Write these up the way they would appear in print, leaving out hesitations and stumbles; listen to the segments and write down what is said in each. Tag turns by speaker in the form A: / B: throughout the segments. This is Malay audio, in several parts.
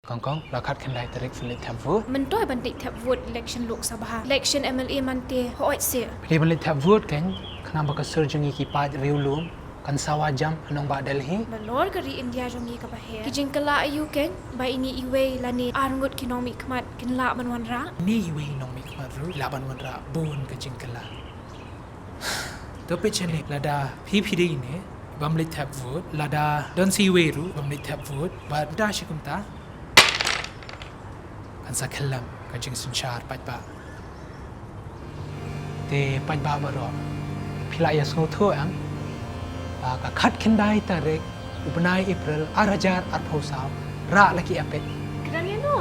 A: Kong lakat kan lai tarik filit tap vote.
B: Mentoy bandit tap vote election Lok Sabha. Election MLA mante hoit se.
A: Pilih balit tap vote kan kenapa ke surjungi kipat riulum kan sawajam anong ba Delhi.
B: Balor kari India jongi ka bahe. Kijing kala ayu kan ba ini iwe lani arngot kinomi kmat kinla manwanra.
A: Ni iwe nong mikmat ru laban wanra bun ke jingkala. Tapi chane lada PPD ini bamlit tap vote lada don si iwe ru bamlit tap vote ba da shikumta. Kan sakhalam kajing sunchar pajba te pajba baro phila ya snotho am ka khat khindai tarik upnai April 2008 ra laki apet
B: Kenanya no.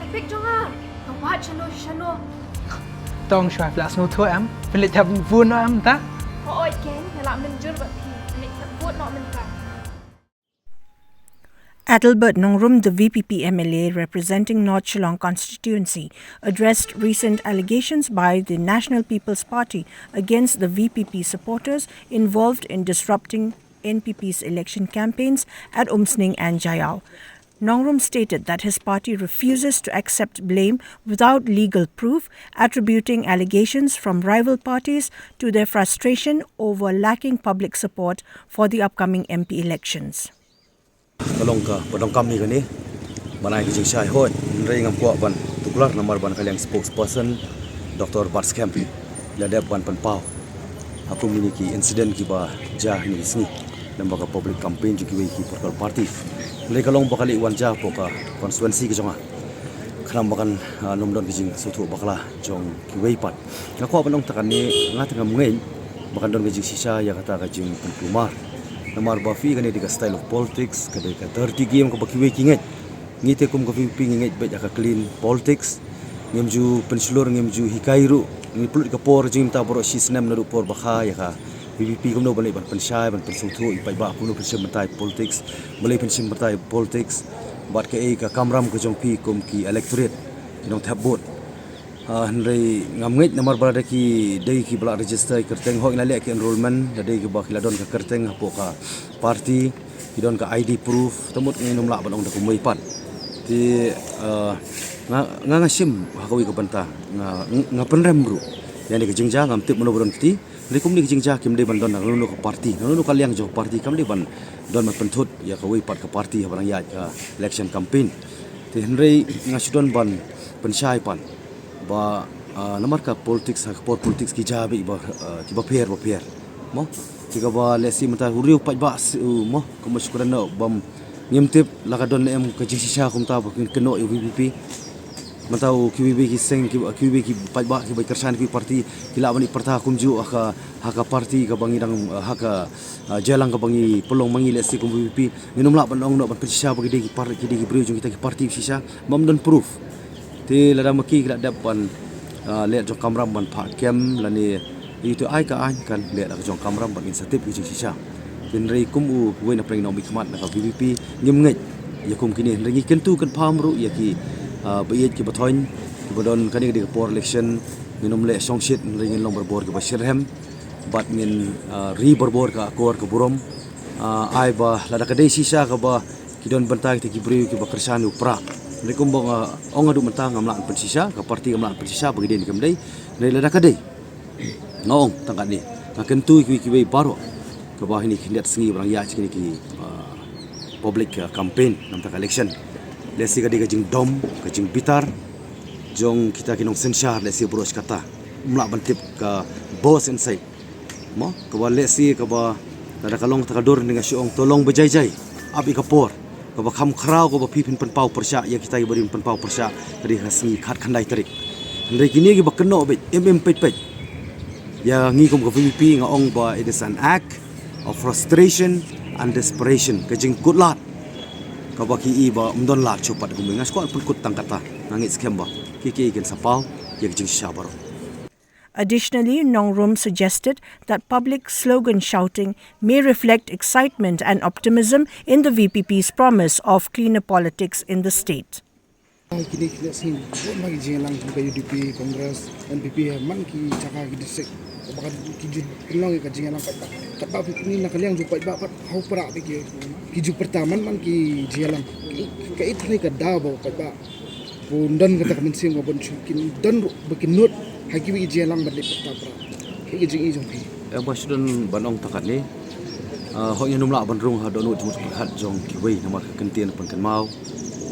B: Epik jonga. Kawat shano.
A: tong shwa phila snotho am philit tap vote no am ta
B: Hoit kan nala menjur ba pi. Nek tap vote no menka.
C: Adelbert Nongrum, the Vpp Mla representing North Shillong Constituency, addressed recent allegations by the National People's Party against the Vpp supporters involved in disrupting NPP's election campaigns at Umsning and Jaiaw. Nongrum stated that his party refuses to accept blame without legal proof, attributing allegations from rival parties to their frustration over lacking public support for the upcoming MP elections.
D: Kalong ka padang kami kani banai ki jing shai hoi rei ngam kwa ban tuklar namar ban kaliang spokesperson Dr. Bats Camp la dep ban pan pau aku mini ki incident ki ba jah ni sni lembaga public campaign ju ki wei ki political party le kalong bakali wan ja po ka constituency ki jonga khnam bakan nomdon ki jing suthu bakala jong ki wei pat ngakwa banong takan ni ngat ngam ngei bakan don ki jing sisa ya kata ka jing penkumar namar bafi kani di style of politics kadai ka dirty game ko bakiwe kinget ngite kum ko Vpp nget ba ka clean politics ngemju pensulur ngemju hikairu ni pulut ka por jim ta boro sisnam na por bakha ya ka Vpp kum no balai ban pensai ban pensuthu ipai ba kuno pensem mentai politics balai pensem mentai politics bat ka ka kamram ko jongpi kum ki electorate inong thabot Henry ngamngit namar balada ki dei ki bala register kerteng hok nalek ki enrollment dei ki bakila don ka kerteng hapo ka party ki don ka ID proof temut ngi nomla banong da kumui pat ti nga sim hakawi ka banta nga penrem bro yani ka jingja ngam tip mono boron ti ni kum ni ka jingja kim dei ban don nanu ka party nanu ka liang jo party kam dei ban don ma pentut ya ka wi pat ka party barang ya ka election campaign ti Henry nga sidon ban pensai pan ba namar ka politics ki jabi ba ki ba pair mo tiga ba lesi mata huriu pat ba mo ko maskuran no bam ngimtip lakadon em ka jisisa kum ta ba keno Vpp matau QBB ki seng QBB ki pat ba ki ba kersan ki parti ki lawani parta kum ju haka parti ka bangidang haka jalang ka bangi pelong mangi lesi kum Vpp minum la banong no ban pesisa ba ki parti ki brio jung kita ki parti sisa mam don proof ti lada maki kila depan lihat jong kamram ban pak kem lani itu ai ka an kan lihat jong kamram ban insentif ki sisa tin rei kum u we na preng no mi khmat na ka Vpp ngim ngai ya kum kini rengi kentu kan phamru ya ki bayet ki bathoin ki bodon kani di por election minum le songshit ringin long berbor ki basirhem bat min ri berbor ka akor ka burom ai ba lada ka dei sisa ka ba ki don bantai ti ki bri ki bakersan upra Assalamualaikum bang ong adu mentang ngamlang pensisa ka parti ngamlang pensisa bagi den kemdai nei lada kadai ngong tangkat ni ngakentu ki baro ka bah ini kindat sengi barang ya cikini ki public campaign nam tak election lesi kadai ka jing dom ka jing bitar jong kita kinong sensar lesi bros kata mlak bantip ka boss inside mo ka ba lesi ka ba lada kalong takador dengan siong tolong bejai-jai abi kapor kaba kham khrau kaba pipin penpau persya ya kita beri penpau persya dari hasni khat khandai tarik ndai kini gi bakno bet pet ya ngi kom ka Vpp nga ong ba it is an act of frustration and desperation kajing kutlat kaba ki i ba mdon lak chupat gumi ngas ko pun kut tangkata ngit skemba ki gen sapau ya jing shabaro.
C: Additionally, Nongrum suggested that public slogan shouting may reflect excitement and optimism in the VPP's promise of cleaner politics in the state.
E: Kini kita sing magi jelang ke UDP Congress NPP man ki caka ki disek Baka kijud lang ka jingan ang kat ba ni nakaliang ju pa kat hau para ki kiju pertaman man ki jialang ka itri ka daw kat ba bundan kata kamen sing ngobon kin dan bikin nut haki wi jialang balik pertama ki jing i jong pi
D: Yang pasudun banong takat ni hok yang numla bandrung ha donu jumut perkhat jong ki wei nama kentian pan kan mau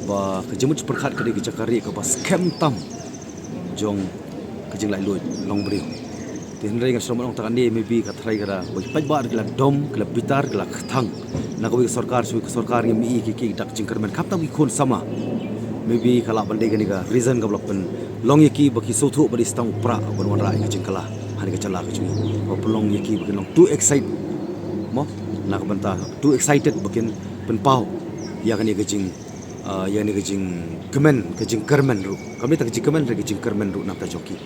D: ba kejemut perkhat ka di jakari ka pas scam tam jong kejing lai lui long brio tin rei ngasro banong takat ni maybe ka trai kara bai pai ba kala dom kala bitar kala thang na ko sarkar sui sarkar ngi mi ki dak jingkermen kap tam ki khon sama maybe kala bande gani ka reason ka blokken long yaki baki sothu bari stang pra bonwan rai ka jingkala hani ka chala ka chui pelong yaki bakin long too excited mo nak banta too excited bakin penpau ya kan gajing ya ni gajing kermen ru kami tak gajing kemen gajing kermen ru nak ta joki.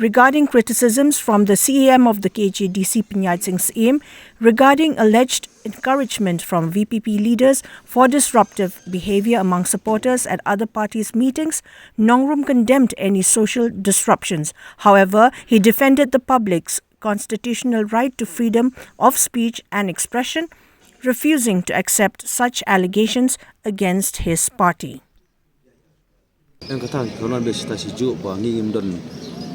C: Regarding criticisms from the CEM of the KJDC Pinyat Singh's aim regarding alleged encouragement from VPP leaders for disruptive behavior among supporters at other parties' meetings, Nongrum condemned any social disruptions. However, he defended the public's constitutional right to freedom of speech and expression, refusing to accept such allegations against his party.
D: Yang kata konon besita siju ba ngim don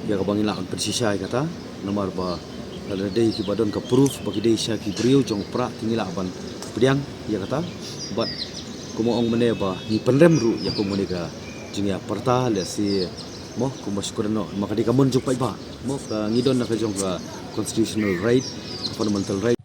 D: ya ka bangila kan persisai kata nomor ba ada dei ki badon ka proof bagi dei sya ki brio jong pra tingila ban pediang ya kata but kumo ong mene ba ni penrem ru ya kumo ne ka jingya parta le si mo kumo skurno maka di kamun jong pai ba mo ka ngidon na ka jong ka constitutional right fundamental right